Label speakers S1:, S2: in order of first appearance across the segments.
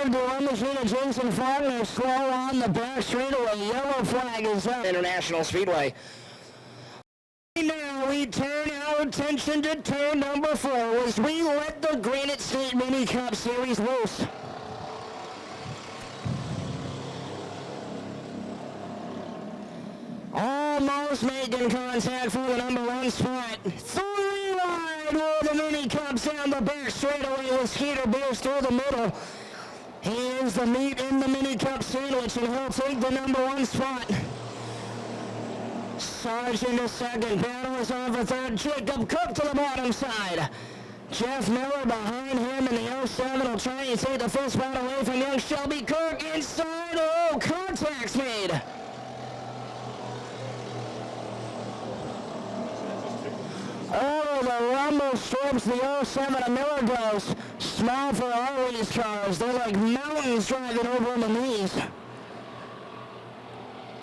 S1: 51 machine of Jason Faulkner slow on the back straightaway. Yellow flag is up. International Speedway. Now we turn our attention to turn number 4 as we let the Granite State Mini Cup Series loose. Almost making contact for the number 1 spot. 3 wide with the Mini Cups down the back straightaway with Skeeter Beers through the middle. He is the meat in the Mini Cup sandwich, and he'll take the number 1 spot. Sargent to second, Battle is on for third, Jacob Cook to the bottom side. Jeff Miller behind him in the 07 will try and take the first spot away from young Shelby Kirk inside. Oh, contact's made. Oh, the rumble strips the 07 and Miller goes. Small for all these cars. They're like mountains driving over on the knees.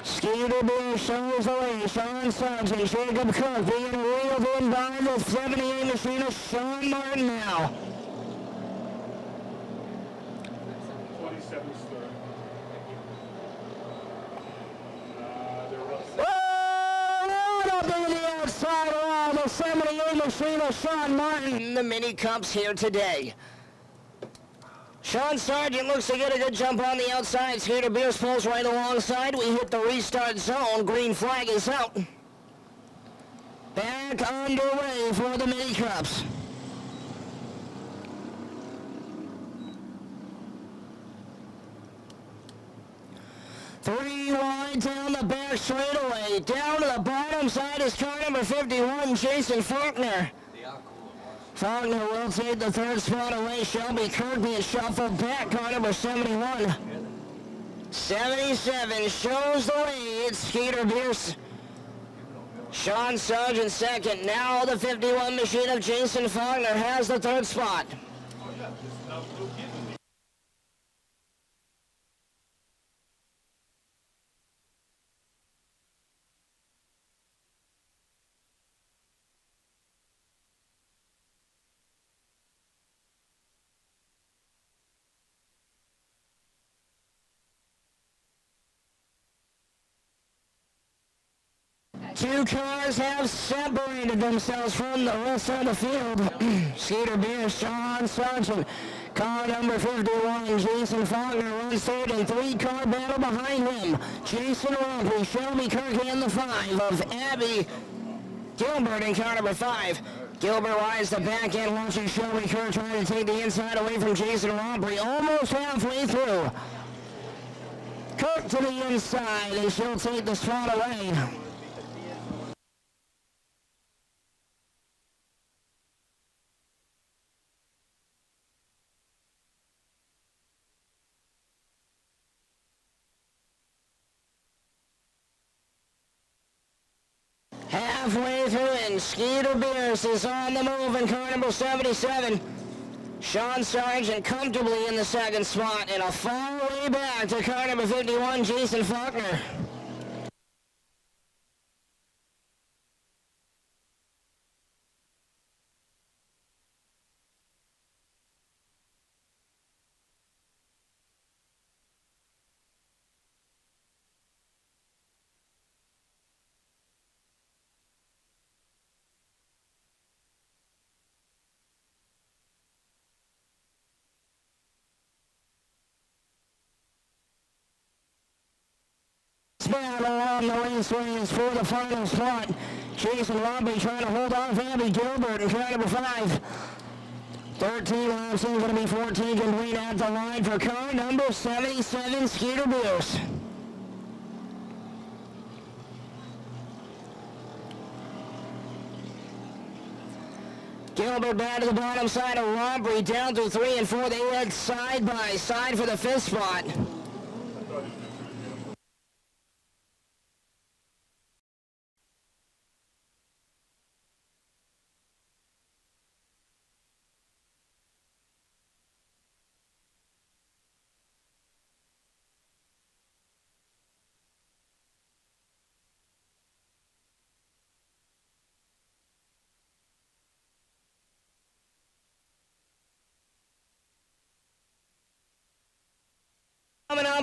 S1: Skeeter Beer shows the way. Sean Sargent, Jacob Cook being reeled in by the 78 machinist Sean Martin now.
S2: 27's third.
S1: The outside wall, the 78 machinist Sean Martin. The Mini Cups here today. Sean Sargent looks to get a good jump on the outside. Skeeter Beers pulls right alongside. We hit the restart zone. Green flag is out. Back underway for the Mini Cups. Three wide down the back straightaway. Down to the bottom side is car number 51, Jason Faulkner. Faulkner will take the third spot away. Shelby Kirk being shuffled back, car number 71. 77 shows the way. It's Skeeter Beers. Sean Sargent second. Now the 51 machine of Jason Faulkner has the third spot. Two cars have separated themselves from the rest of the field. Skeeter Beers, Sean Sargent. Car number 51, Jason Faulkner runs third, and 3-car battle behind him. Jason Rompey, Shelby Kirk, and the 5 of Abby Gilbert in car number 5. Gilbert rides the back end, watching Shelby Kirk trying to take the inside away from Jason Rompey. Almost halfway through. Kirk to the inside, and she'll take the spot away. Halfway through, and Skeeter Beers is on the move in car number 77. Sean Sargent comfortably in the second spot, and a far way back to car number 51, Jason Faulkner. Battle along the raceways for the final spot. Jason Rompey trying to hold off Abby Gilbert in car number 5. 13 laps in, going to be 14 complete at the line for car number 77, Skeeter Beers. Gilbert back to the bottom side of Rompey, down to 3 and 4. They head side by side for the 5th spot.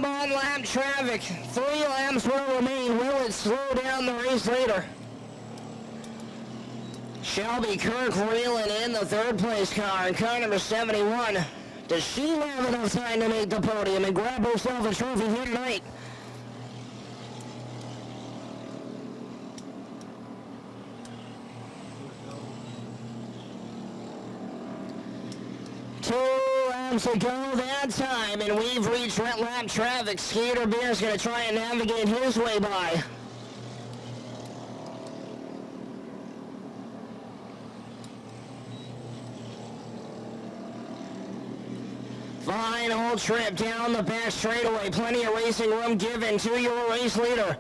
S1: up on lap traffic. 3 laps will remain. Will it slow down the race later? Shelby Kirk reeling in the third place car in car number 71. Does she have enough time to make the podium and grab herself a trophy here tonight? To go that time, and we've reached red lap traffic. Skeeter Beer's going to try and navigate his way by. Final trip down the back straightaway. Plenty of racing room given to your race leader.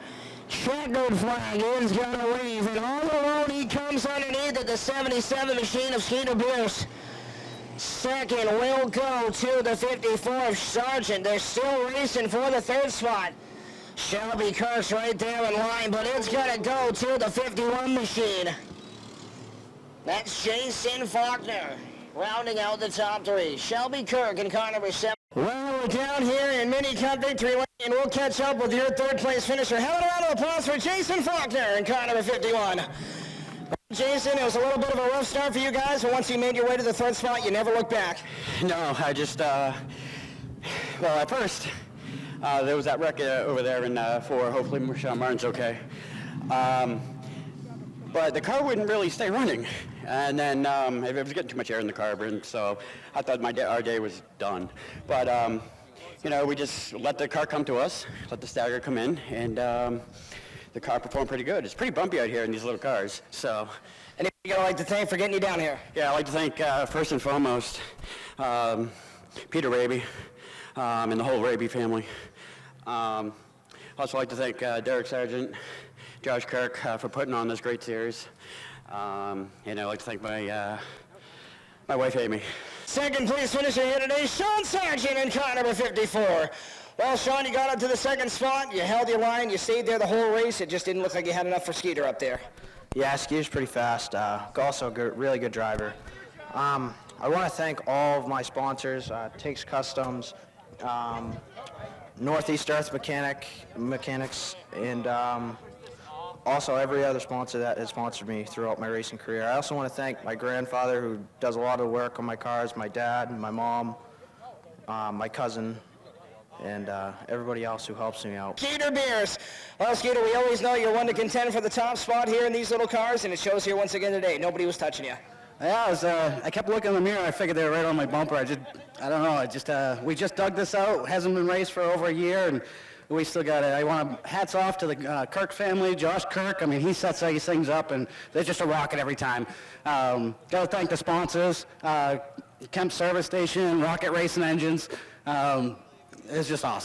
S1: Checkered flag is going to wave, and all alone he comes underneath at the 77 machine of Skeeter Beers. Second will go to the 54 Sergeant. They're still racing for the third spot. Shelby Kirk's right there in line, but it's going to go to the 51 machine. That's Jason Faulkner rounding out the top three. Shelby Kirk in car number 7. Well, we're down here in Mini Cup Victory Lane, and we'll catch up with your third place finisher. Have a round of applause for Jason Faulkner in car number 51. Jason, it was a little bit of a rough start for you guys, but once you made your way to the third spot, you never looked back.
S2: No, I just, well, at first, there was that wreck over there in 4. Hopefully, Michelle Martin's okay. But the car wouldn't really stay running. And then it was getting too much air in the carburetor, so I thought our day was done. But, you know, we just let the car come to us, let the stagger come in, and the car performed pretty good. It's pretty bumpy out here in these little cars, so.
S1: Anybody you'd like to thank for getting you down here?
S2: Yeah, I'd like to thank, first and foremost, Peter Raby and the whole Raby family. Also like to thank Derek Sargent, Josh Kirk for putting on this great series. And I'd like to thank my wife, Amy.
S1: Second place finisher here today, Sean Sargent in car number 54. Well, Sean, you got up to the second spot. You held your line. You stayed there the whole race. It just didn't look like you had enough for Skeeter up there.
S3: Yeah, Skeeter's pretty fast. Also a good, really good driver. I want to thank all of my sponsors, Takes Customs, Northeast Earth Mechanics, and also every other sponsor that has sponsored me throughout my racing career. I also want to thank my grandfather, who does a lot of work on my cars, my dad, my mom, my cousin, and everybody else who helps me out.
S1: Skeeter Beers. Well, Skeeter, we always know you're one to contend for the top spot here in these little cars, and it shows here once again today. Nobody was touching you.
S4: Yeah, I kept looking in the mirror. I figured they were right on my bumper. I don't know. We just dug this out. It hasn't been raced for over a year, and we still got it. I want to hats off to the Kirk family, Josh Kirk. I mean, he sets these things up, and they're just a rocket every time. Got to thank the sponsors, Kemp Service Station, Rocket Racing Engines. It's just awesome.